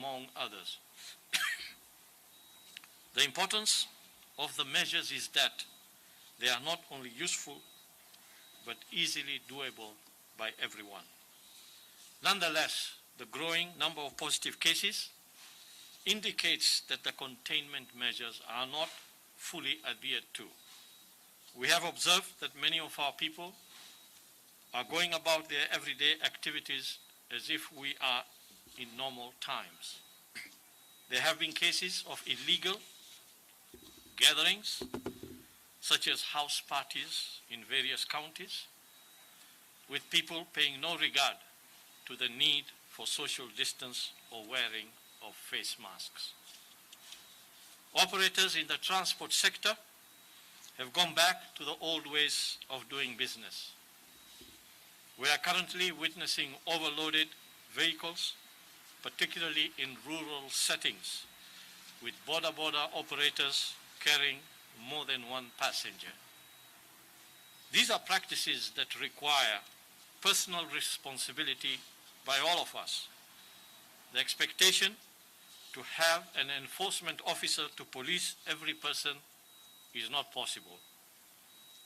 among others. The importance of the measures is that they are not only useful, but easily doable by everyone. Nonetheless, the growing number of positive cases indicates that the containment measures are not fully adhered to. We have observed that many of our people are going about their everyday activities as if we are in normal times. There have been cases of illegal gatherings, such as house parties in various counties, with people paying no regard to the need for social distance or wearing of face masks. Operators in the transport sector have gone back to the old ways of doing business. We are currently witnessing overloaded vehicles, particularly in rural settings, with border operators carrying more than one passenger. These are practices that require personal responsibility by all of us. The expectation to have an enforcement officer to police every person is not possible.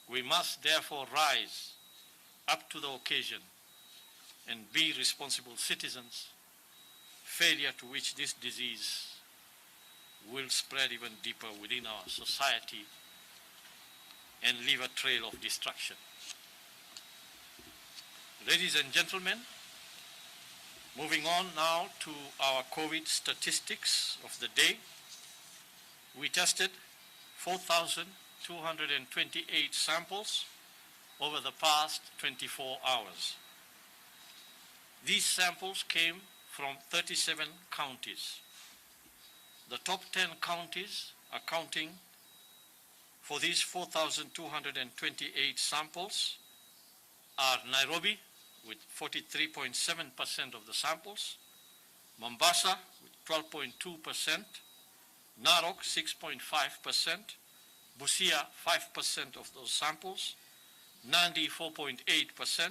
We must therefore rise up to the occasion and be responsible citizens, failure to which this disease will spread even deeper within our society and leave a trail of destruction. Ladies and gentlemen, moving on now to our COVID statistics of the day. We tested 4,228 samples over the past 24 hours. These samples came from 37 counties. The top 10 counties accounting for these 4,228 samples are Nairobi with 43.7% of the samples, Mombasa with 12.2%, Narok 6.5%, Busia 5% of those samples, Nandi 4.8%,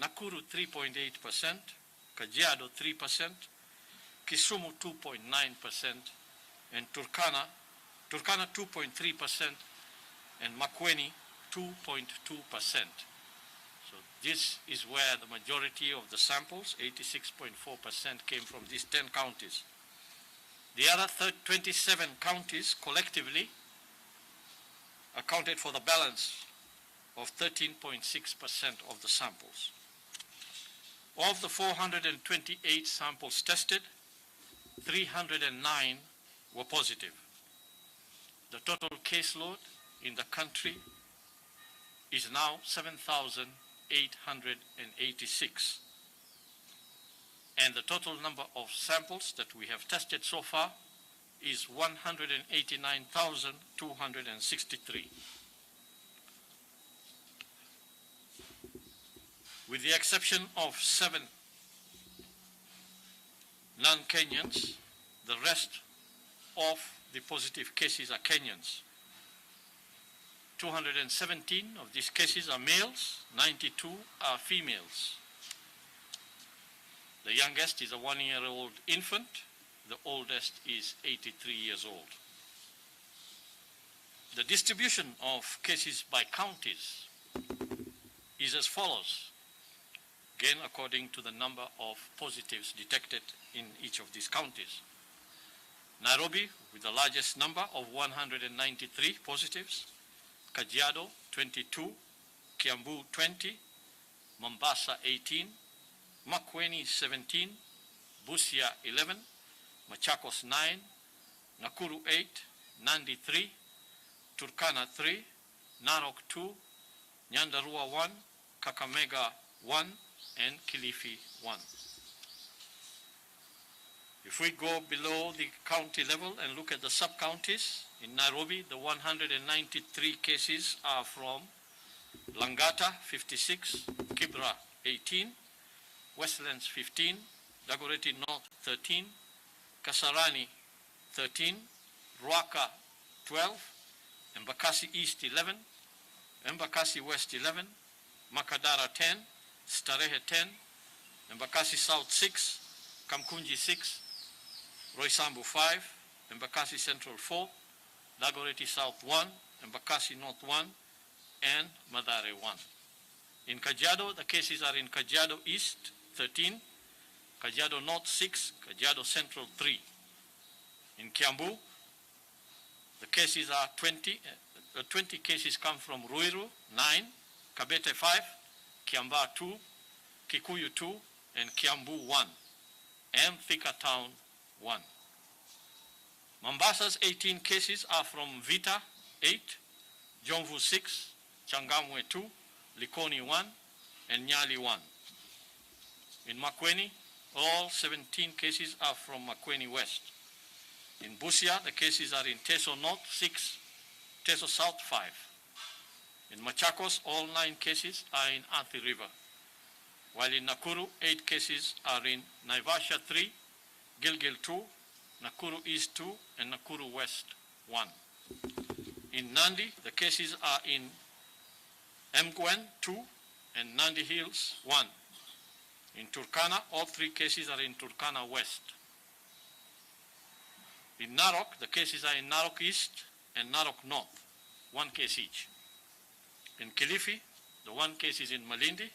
Nakuru 3.8%, Kajiado 3%, Kisumu 2.9%, and Turkana 2.3%, and Makueni 2.2%. So this is where the majority of the samples, 86.4%, came from these 10 counties. The other 27 counties collectively accounted for the balance of 13.6% of the samples. Of the 428 samples tested, 309 were positive. The total caseload in the country is now 7,886. And the total number of samples that we have tested so far is 189,263. With the exception of 7 non-Kenyans, the rest of the positive cases are Kenyans. 217 of these cases are males, 92 are females. The youngest is a 1-year-old infant, the oldest is 83 years old. The distribution of cases by counties is as follows, again according to the number of positives detected in each of these counties. Nairobi with the largest number of 193 positives, Kajiado 22, Kiambu 20, Mombasa 18, Makueni 17, Busia 11, Machakos 9, Nakuru 8, Nandi 3, Turkana 3, Narok 2, Nyandarua 1, Kakamega 1, and Kilifi 1. If we go below the county level and look at the sub-counties, in Nairobi, the 193 cases are from Langata 56, Kibra 18, Westlands 15, Dagoretti North 13, Kasarani 13, Ruaka 12, Embakasi East 11, Embakasi West 11, Makadara 10, Starehe 10, Embakasi South 6, Kamkunji 6, Roysambu 5, Embakasi Central 4, Dagoretti South 1, Embakasi North 1, and Madare 1. In Kajiado, the cases are in Kajiado East 13, Kajiado North 6, Kajiado Central 3. In Kiambu, the cases are 20 cases come from Ruiru 9, Kabete 5, Kiamba 2, Kikuyu 2, and Kiambu 1, and Thika Town 1. Mombasa's 18 cases are from Vita 8, Jomvu 6, Changamwe 2, Likoni 1, and Nyali 1. In Makueni, all 17 cases are from Makueni West. In Busia, the cases are in Teso North 6, Teso South 5. In Machakos, all 9 cases are in Athi River. While in Nakuru, 8 cases are in Naivasha 3, Gilgil 2, Nakuru East 2, and Nakuru West 1. In Nandi, the cases are in Mgwen 2 and Nandi Hills 1. In Turkana, all 3 cases are in Turkana West. In Narok, the cases are in Narok East and Narok North, 1 case each. In Kilifi, the 1 case is in Malindi.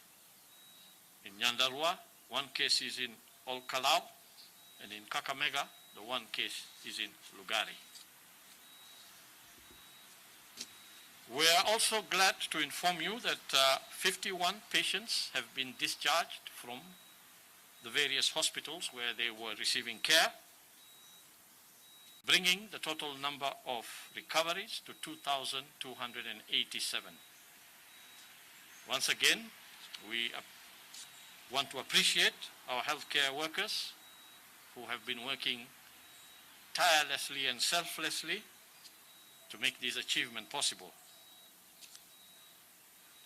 In Nyandarua, 1 case is in Olkalau. And in Kakamega, the 1 case is in Lugari. We are also glad to inform you that 51 patients have been discharged from the various hospitals where they were receiving care, bringing the total number of recoveries to 2,287. Once again, we want to appreciate our healthcare workers who have been working tirelessly and selflessly to make this achievement possible.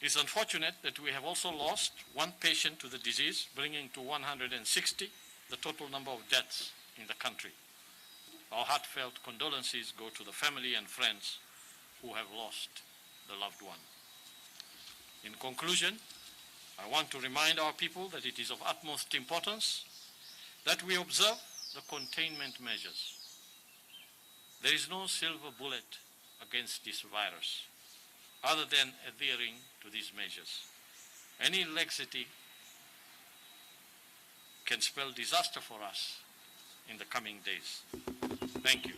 It's unfortunate that we have also lost 1 patient to the disease, bringing to 160 the total number of deaths in the country. Our heartfelt condolences go to the family and friends who have lost the loved one. In conclusion, I want to remind our people that it is of utmost importance that we observe the containment measures. There is no silver bullet against this virus other than adhering to these measures. Any laxity can spell disaster for us in the coming days. Thank you.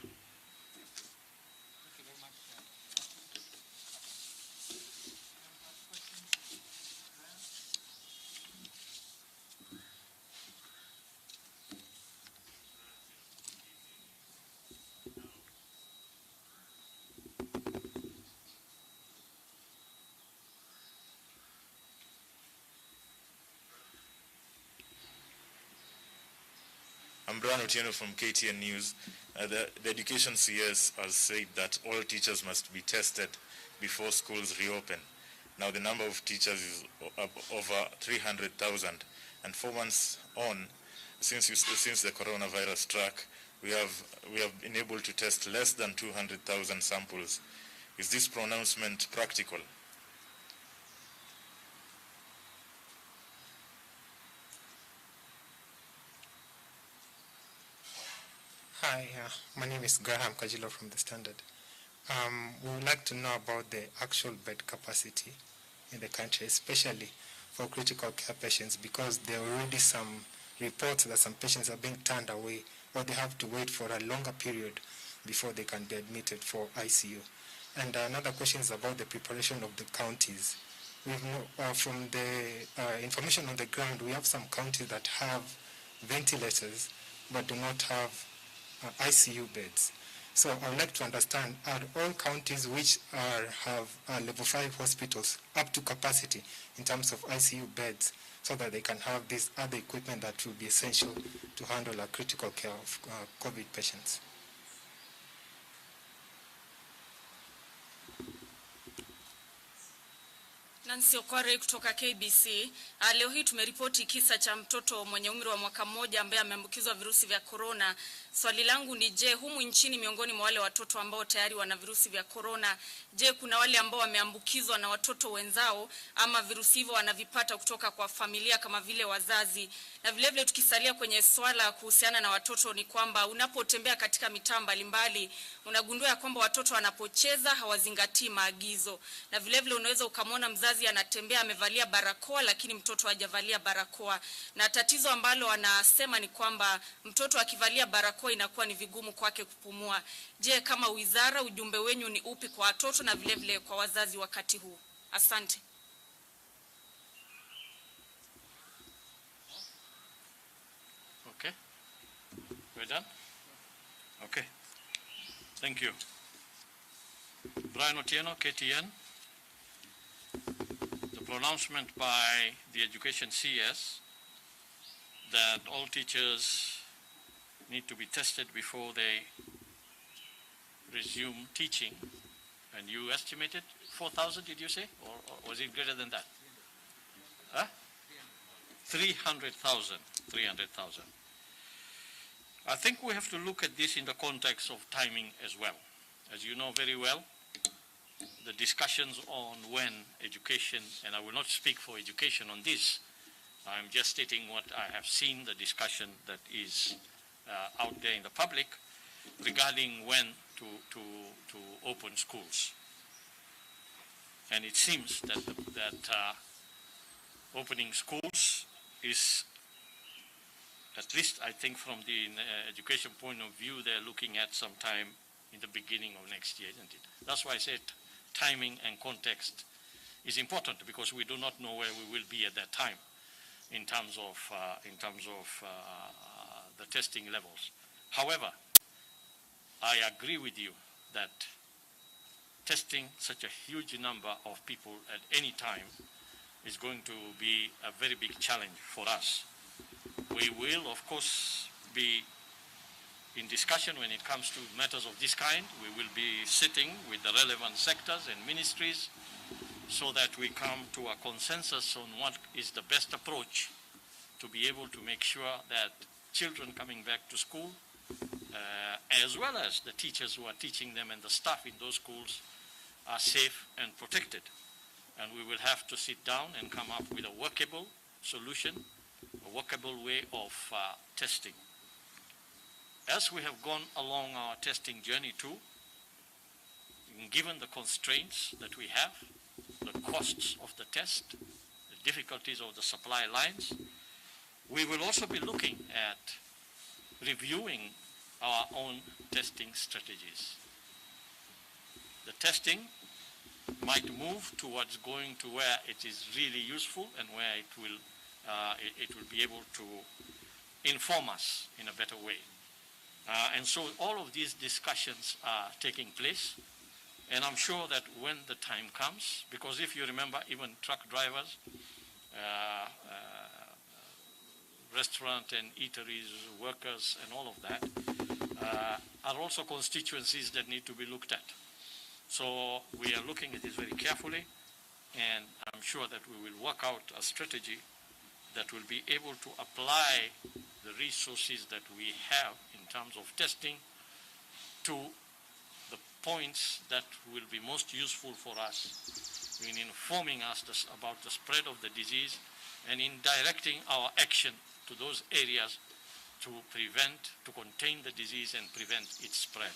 I'm Brian Otieno from KTN News. The Education CS has said that all teachers must be tested before schools reopen. Now the number of teachers is over 300,000, and 4 months on, since the coronavirus struck, we have been able to test less than 200,000 samples. Is this pronouncement practical? Hi, my name is Graham Kajilo from The Standard. We would like to know about the actual bed capacity in the country, especially for critical care patients, because there are already some reports that some patients are being turned away or they have to wait for a longer period before they can be admitted for ICU. And another question is about the preparation of the counties. We know, from the information on the ground, we have some counties that have ventilators but do not have ICU beds. So I would like to understand, are all counties which have level 5 hospitals up to capacity in terms of ICU beds so that they can have this other equipment that will be essential to handle a critical care of COVID patients? Nancy Okware kutoka KBC. Leo hii tumeripoti kisa cha mtoto mwenye umri wa mwaka mmoja ambaye ameambukizwa virusi vya corona. Swali langu ni je, humu nchini miongoni mwa wale watoto ambao tayari wana virusi vya corona, je, kuna wale ambao wameambukizwa na watoto wenzao ama virusi hivyo wanavipata kutoka kwa familia kama vile wazazi? Na vile vile tukisalia kwenye swala kuhusiana na watoto ni kwamba unapotembea katika mitaa mbalimbali unagundua ya kwamba watoto wanapocheza hawazingatii maagizo. Na vile vile unaweza ukamwona mzazi anatembea amevalia barakoa lakini mtoto hajavalia barakoa. Na tatizo ambalo wanasema ni kwamba mtoto akivalia barakoa inakuwa ni vigumu kwake kupumua. Je, kama wizara ujumbe wenyu ni upi kwa watoto na vile vile kwa wazazi wakati huu? Asante. Okay. We're done? Okay. Thank you. Brian Otieno, KTN. The pronouncement by the Education CS that all teachers need to be tested before they resume teaching. And you estimated 4,000, did you say? Or was it greater than that? 300,000. 300,000. I think we have to look at this in the context of timing as well. As you know very well, the discussions on when education, and I will not speak for education on this, I'm just stating what I have seen, the discussion that is out there in the public regarding when to open schools. And it seems that opening schools is, at least I think from the education point of view, they're looking at some time in the beginning of next year, isn't it? That's why I said timing and context is important, because we do not know where we will be at that time in terms of the testing levels. However, I agree with you that testing such a huge number of people at any time is going to be a very big challenge for us. We will, of course, be in discussion when it comes to matters of this kind. We will be sitting with the relevant sectors and ministries so that we come to a consensus on what is the best approach to be able to make sure that children coming back to school, as well as the teachers who are teaching them and the staff in those schools, are safe and protected. And we will have to sit down and come up with a workable solution, a workable way of testing. As we have gone along our testing journey too, given the constraints that we have, the costs of the test, the difficulties of the supply lines, we will also be looking at reviewing our own testing strategies. The testing might move towards going to where it is really useful and where it will be able to inform us in a better way. And so all of these discussions are taking place, and I'm sure that when the time comes, because if you remember, even truck drivers, restaurant and eateries workers and all of that are also constituencies that need to be looked at. So we are looking at this very carefully, and I'm sure that we will work out a strategy that will be able to apply the resources that we have in terms of testing to the points that will be most useful for us in informing us about the spread of the disease and in directing our action to those areas to prevent, to contain the disease and prevent its spread.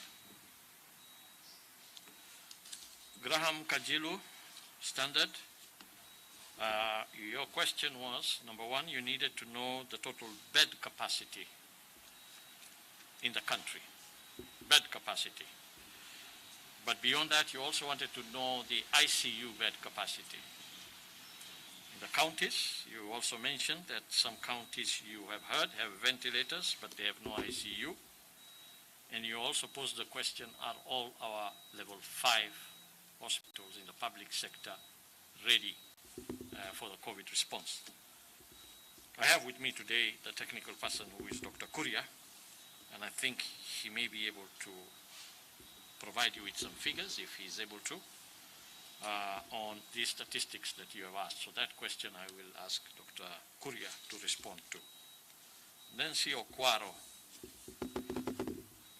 Graham Kajilu, Standard. Your question was, number one, you needed to know the total bed capacity in the country, bed capacity. But beyond that, you also wanted to know the ICU bed capacity. In the counties, you also mentioned that some counties you have heard have ventilators, but they have no ICU. And you also posed the question, are all our level 5 hospitals in the public sector ready for the COVID response? I have with me today the technical person who is Dr. Kuria, and I think he may be able to provide you with some figures, if he is able to, on these statistics that you have asked. So that question I will ask Dr. Kuria to respond to. Nancy Okwaro,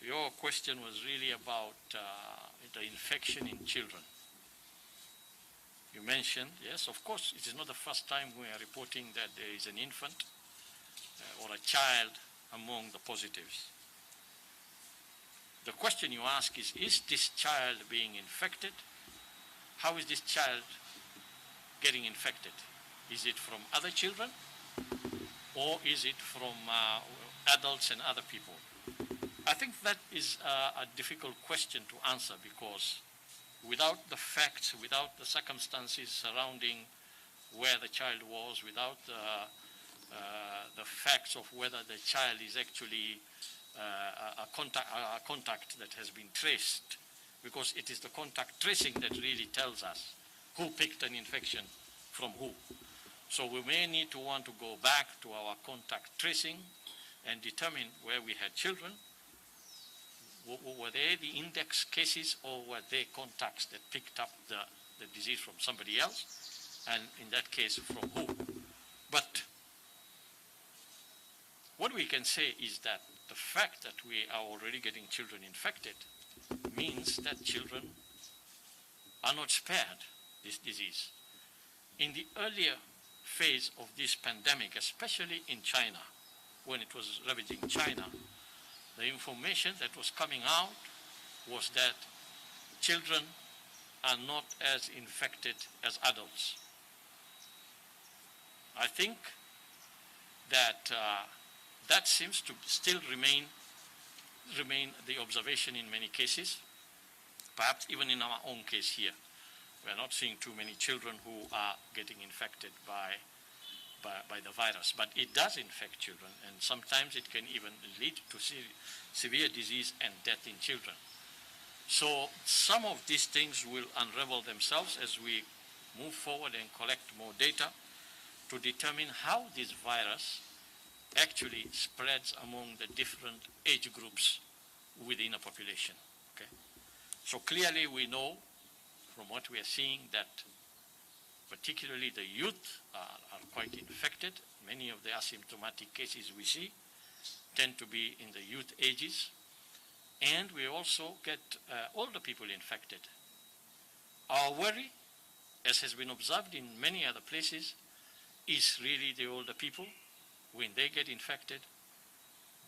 your question was really about the infection in children. You mentioned, yes, of course, it is not the first time we are reporting that there is an infant or a child among the positives. The question you ask is this child being infected? How is this child getting infected? Is it from other children, or is it from adults and other people? I think that is a difficult question to answer, because without the facts, without the circumstances surrounding where the child was, without the facts of whether the child is actually a contact that has been traced, because it is the contact tracing that really tells us who picked an infection from who. So we may need to want to go back to our contact tracing and determine where we had children. Were they the index cases, or were they contacts that picked up the disease from somebody else? And in that case, from who? But what we can say is that the fact that we are already getting children infected means that children are not spared this disease. In the earlier phase of this pandemic, especially in China, when it was ravaging China, the information that was coming out was that children are not as infected as adults. I think that that seems to still remain the observation in many cases, perhaps even in our own case here. We are not seeing too many children who are getting infected by the virus, but it does infect children, and sometimes it can even lead to severe disease and death in children. So some of these things will unravel themselves as we move forward and collect more data to determine how this virus actually spreads among the different age groups within a population. Okay? So clearly we know from what we are seeing that particularly the youth are quite infected. Many of the asymptomatic cases we see tend to be in the youth ages. And we also get older people infected. Our worry, as has been observed in many other places, is really the older people. When they get infected,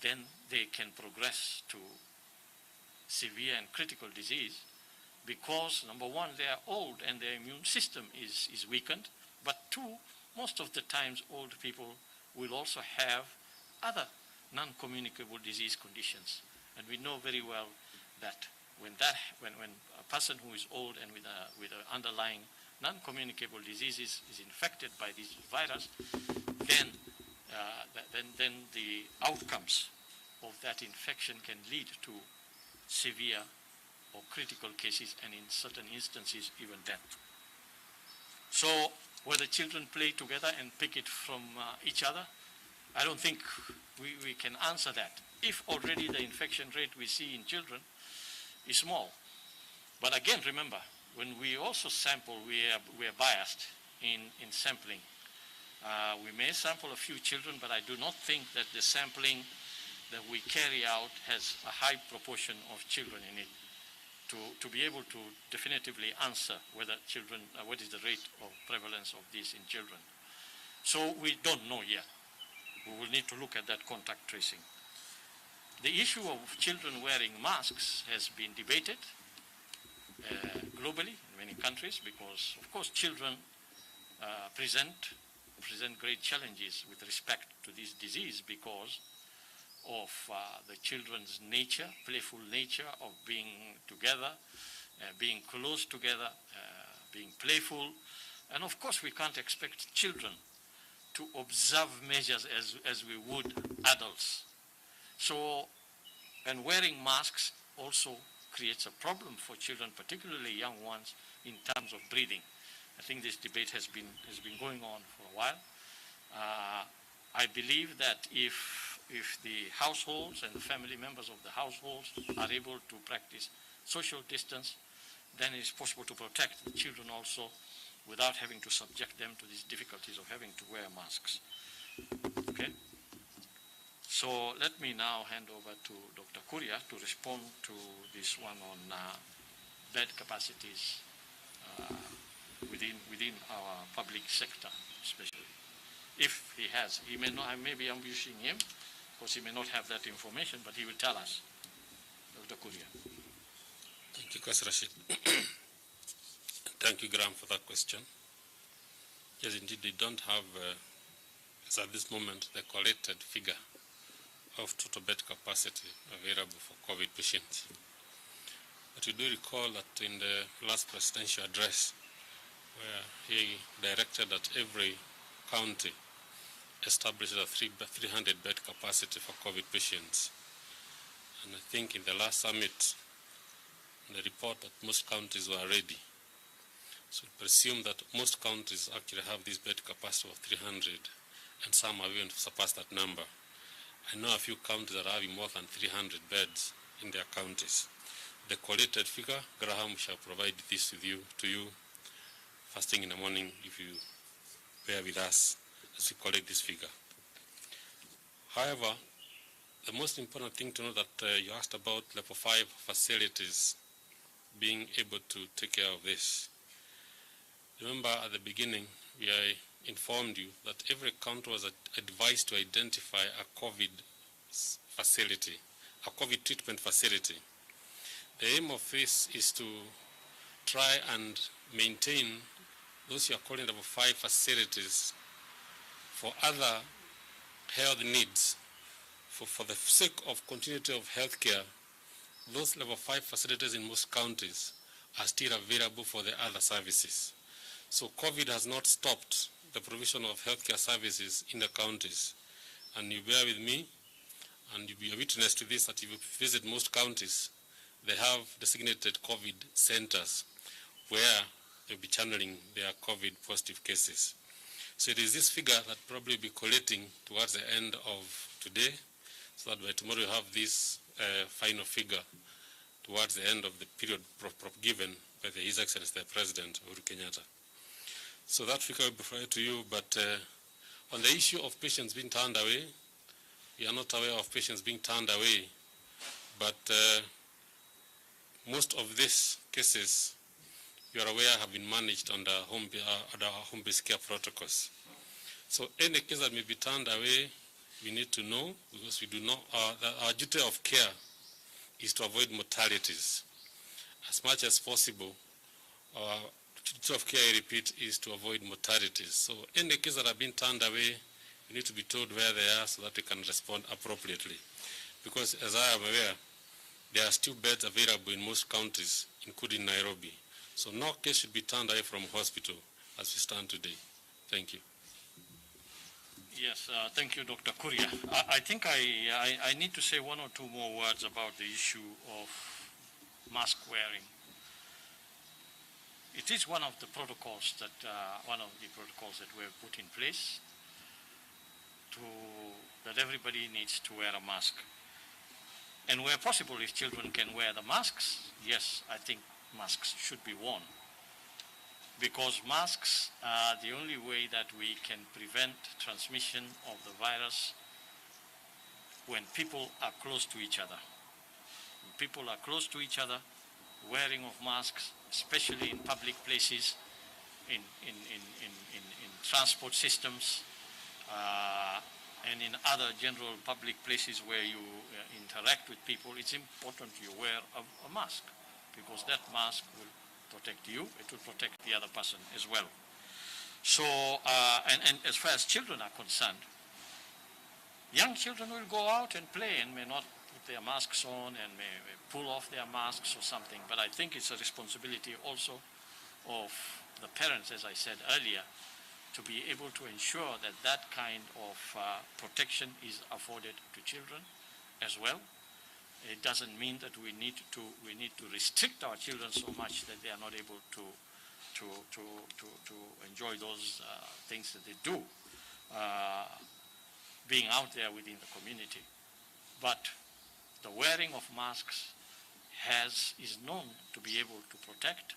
then they can progress to severe and critical disease, because number one, they are old and their immune system is weakened, but two, most of the times old people will also have other non-communicable disease conditions. And we know very well that when a person who is old and with an underlying non-communicable diseases is infected by this virus, then the outcomes of that infection can lead to severe or critical cases, and in certain instances even death. So whether children play together and pick it from each other, I don't think we can answer that, if already the infection rate we see in children is small. But again, remember, when we also sample, we are biased in sampling. We may sample a few children, but I do not think that the sampling that we carry out has a high proportion of children in it to be able to definitively answer whether children, what is the rate of prevalence of this in children. So we don't know yet. We will need to look at that contact tracing. The issue of children wearing masks has been debated globally in many countries, because of course children present great challenges with respect to this disease because of the children's nature, playful nature of being together, being close together, being playful. And of course we can't expect children to observe measures as we would adults. So, and wearing masks also creates a problem for children, particularly young ones, in terms of breathing. I think this debate has been going on for a while. I believe that if the households and the family members of the households are able to practice social distance, then it is possible to protect the children also without having to subject them to these difficulties of having to wear masks. Okay? So let me now hand over to Dr. Kuria to respond to this one on bed capacities within our public sector, especially. if he has. He may not, I may be ambushing him, because he may not have that information, but he will tell us. Dr. Kuria. Thank you, Qais Rashid. Thank you, Graham, for that question. Yes, indeed, they don't have, as at this moment, the collected figure of total bed capacity available for COVID patients. But you do recall that in the last presidential address, where he directed that every county establishes a 300 bed capacity for COVID patients. And I think in the last summit, the report that most counties were ready. So we presume that most counties actually have this bed capacity of 300, and some have even surpassed that number. I know a few counties that are having more than 300 beds in their counties. The collected figure, Graham shall provide this with you, to you first thing in the morning if you bear with us as we collect this figure. However, the most important thing to know that you asked about level 5 facilities being able to take care of this. Remember at the beginning, I informed you that every county was advised to identify a COVID facility, a COVID treatment facility. The aim of this is to try and maintain those you are calling level 5 facilities for other health needs. For the sake of continuity of healthcare, those level 5 facilities in most counties are still available for the other services. So COVID has not stopped the provision of healthcare services in the counties. And you bear with me, and you'll be a witness to this, that if you visit most counties, they have designated COVID centers where they'll be channeling their COVID positive cases. So it is this figure that probably will be collecting towards the end of today, so that by tomorrow you have this final figure towards the end of the period given by His Excellency the President, Uhuru Kenyatta. So that figure will be provided to you, but on the issue of patients being turned away, we are not aware of patients being turned away, but most of these cases, you are aware, have been managed under home-based care protocols. So any case that may be turned away, we need to know, because we do not, our duty of care is to avoid mortalities. As much as possible, our duty of care, I repeat, is to avoid mortalities. So any case that have been turned away, we need to be told where they are so that we can respond appropriately. Because as I am aware, there are still beds available in most counties, including Nairobi. So no case should be turned away from hospital as we stand today. Thank you. Yes, thank you, Dr. Kuria. I think I need to say one or two more words about the issue of mask wearing. It is one of the protocols that we have put in place that everybody needs to wear a mask. And where possible, if children can wear the masks, yes, I think masks should be worn. Because masks are the only way that we can prevent transmission of the virus when people are close to each other. When people are close to each other, wearing of masks, especially in public places, in transport systems, and in other general public places where you interact with people, it's important you wear a mask, because that mask will protect you, it will protect the other person as well. So, and as far as children are concerned, young children will go out and play and may not put their masks on and may pull off their masks or something, but I think it's a responsibility also of the parents, as I said earlier, to be able to ensure that that kind of protection is afforded to children as well. It doesn't mean that we need to restrict our children so much that they are not able to enjoy those things that they do, being out there within the community. But the wearing of masks is known to be able to protect,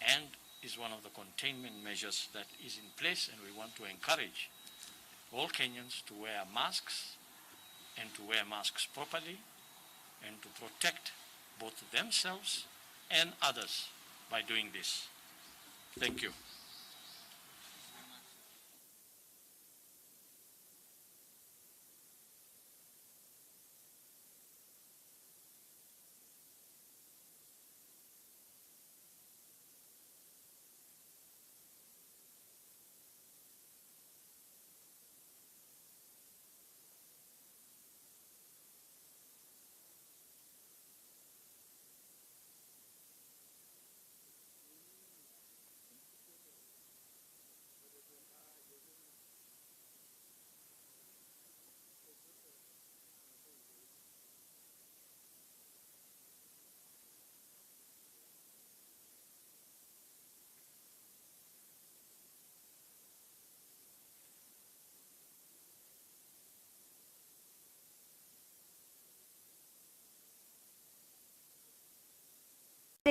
and is one of the containment measures that is in place, and we want to encourage all Kenyans to wear masks and to wear masks properly and to protect both themselves and others by doing this. Thank you.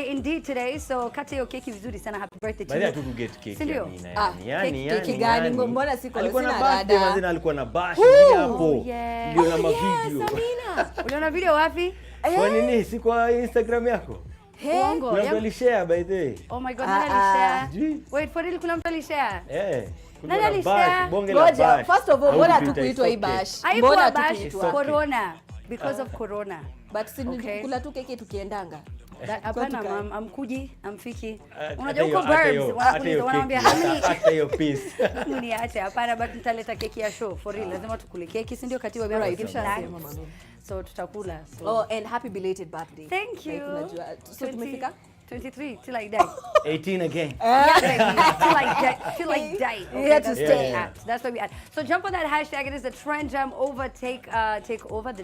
indeed today, so kata hiyo keki vizuri sana. Happy birthday to Baada you. tu get cake. Sindio? Keki gani? Mbona siko alikuwa na sina birthday rada? mazina, alikuwa na bash ndio hapo. Ndio na Yes, mavideo. Amina. Unaona video wapi? Kwa nini si kwa Instagram yako? Bongo. Kuna mtu alishare by the way. Oh my god, nani alishare? Sijui. Wait, for real kuna mtu alishare? Kuna Nani alishare? bonge la Ngoja, bash. first of all, Au mbona Twitter, tukuitwa hii it's okay. bash? Haikuwa Mbona bash, tukuitwa? corona. Because of corona. But si kula tu keki tukiendanga. Hapana mam, amkuji, amfiki. Hata Unajua hiyo- uko hata burbs, hiyo- hata hiyo wanaambia keki, hani. hata hiyo piece. Mniache, hapana, but nitaleta keki ya show for real. Lazima tukule keki, si ndio? Katiwa bila Right, gift ushasema bags. mami. So tutakula. So. Oh, and happy belated birthday. Thank you. Like, unajua, so tumefika? 23 till I die. 18 again. Yeah, baby, till I die. You had to stay. Yeah. That's where we at. So jump on that hashtag. It is the trend jam take over the.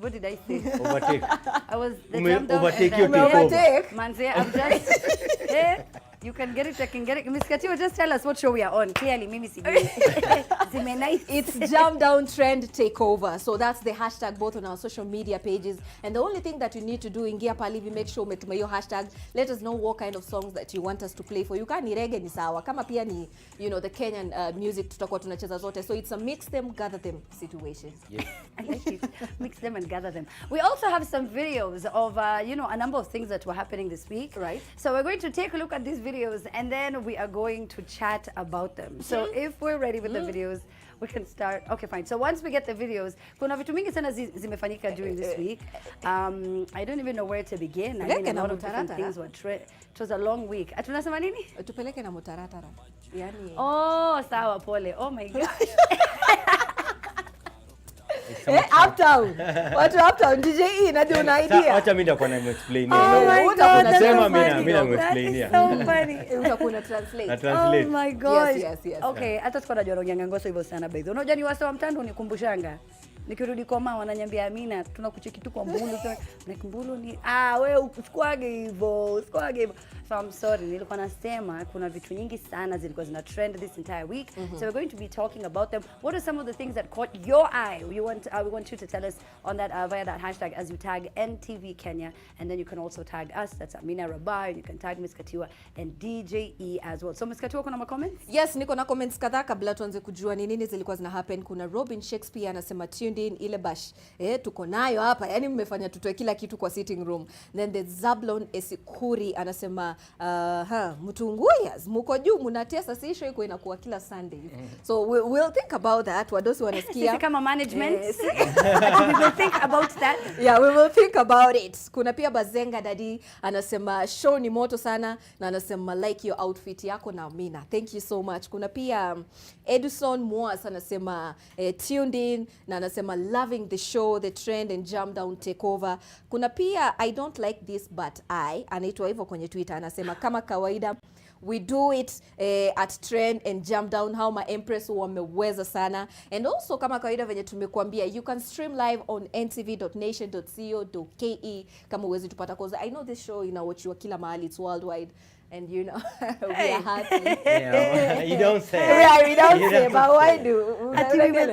What did I say? Overtake. I was the Ume- jump down. overtake and your then- take over. Overtake? Manze, I'm just. You can get it, I can get it. Miss Katiwa, just tell us what show we are on. Clearly, mimi sijui. Zimenai. It's Jam Down Trend Takeover. So that's the hashtag both on our social media pages. And the only thing that you need to do, ingia pale hivi, make sure umetuma hiyo hashtag. Let us know what kind of songs that you want us to play for you. Kama ni reggae ni sawa. Kama pia ni, you know, the Kenyan music tutakuwa tunacheza zote. So it's a mix them, gather them situation. Yes. I like it. Mix them and gather them. We also have some videos of, you know, a number of things that were happening this week. Right. So we're going to take a look at these videos and then we are going to chat about them. So if we're ready with the videos, we can start. Okay, fine. So once we get the videos, kuna vitu mingi sana zimefanyika during this week. I don't even know where to begin. I mean, a lot of different things were it was a long week. Tunasema nini? Tupeleke na mutaratara. Yani. Oh, sawa pole. Oh my gosh. Uptown. Watu Uptown. DJ E, nadi una idea. Acha mimi nitakuwa na explain. Oh my God, that's Sema so mimi funny. na That explain. is so funny. Utakuwa na translate. Na translate. Oh my gosh. Yes. Okay, hata sikuwa najua naongea ngoso hivyo sana by the way. Unajua ni wasa wa mtando unikumbushanga. Nikirudi kwa mama wananiambia Amina, tunakucheki tu kwa mbulu. Na mbulu ni wewe usikwage hivyo, usikwage hivyo. So I'm sorry, nilikuwa nasema kuna vitu nyingi sana zilikuwa zina trend this entire week. So we're going to be talking about them. What are some of the things that caught your eye? We want you to tell us on that via that hashtag as you tag NTV Kenya, and then you can also tag us. That's Amina Rabai. You can tag Miss Katiwa and DJ E as well. So Miss Katiwa, kuna ma comments? Yes, niko na comments kadhaa kabla tuanze kujua ni nini zilikuwa zina happen. Kuna Robin Shakespeare anasema tuned in ile bash. Tuko nayo hapa. Yaani mmefanya tutoe kila kitu kwa sitting room. Then the Zablon Esikuri anasema mtunguyas muko juu mnatesa, si issue iko inakuwa kila Sunday. So we'll think about that. Wadosi wanasikia. Sisi kama management. We will think about that. Yeah, we will think about it. Kuna pia Bazenga Daddy anasema show ni moto sana na anasema like your outfit yako na Amina. Thank you so much. Kuna pia Edison Moas anasema tuned in na anasema loving the show, the trend and jam down takeover. Kuna pia I don't like this but anaitwa hivyo kwenye Twitter anasema kama kawaida we do it at trend and jump down. How my Empress wameweza sana. And also kama kawaida venye tumekuambia, you can stream live on ntv.nation.co.ke kama uwezi tupata, cause I know this show inawachiwa kila mahali, it's worldwide. And you know, we are happy. Yeah, you don't say. Yeah, we don't say, but why do?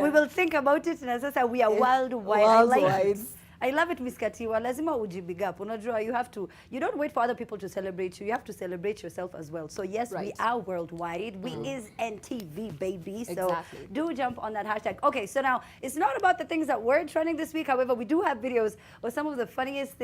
We will think about it. Na sasa we are worldwide. I like it. I love it, Miss Katiwa. Lazima ujibig up. Unajua, you don't wait for other people to celebrate you. You have to celebrate yourself as well. So yes, we are worldwide. We is NTV, baby. So Exactly. do jump on that hashtag. Okay, so now it's not about the things that were trending this week. However, we do have videos of some of the funniest things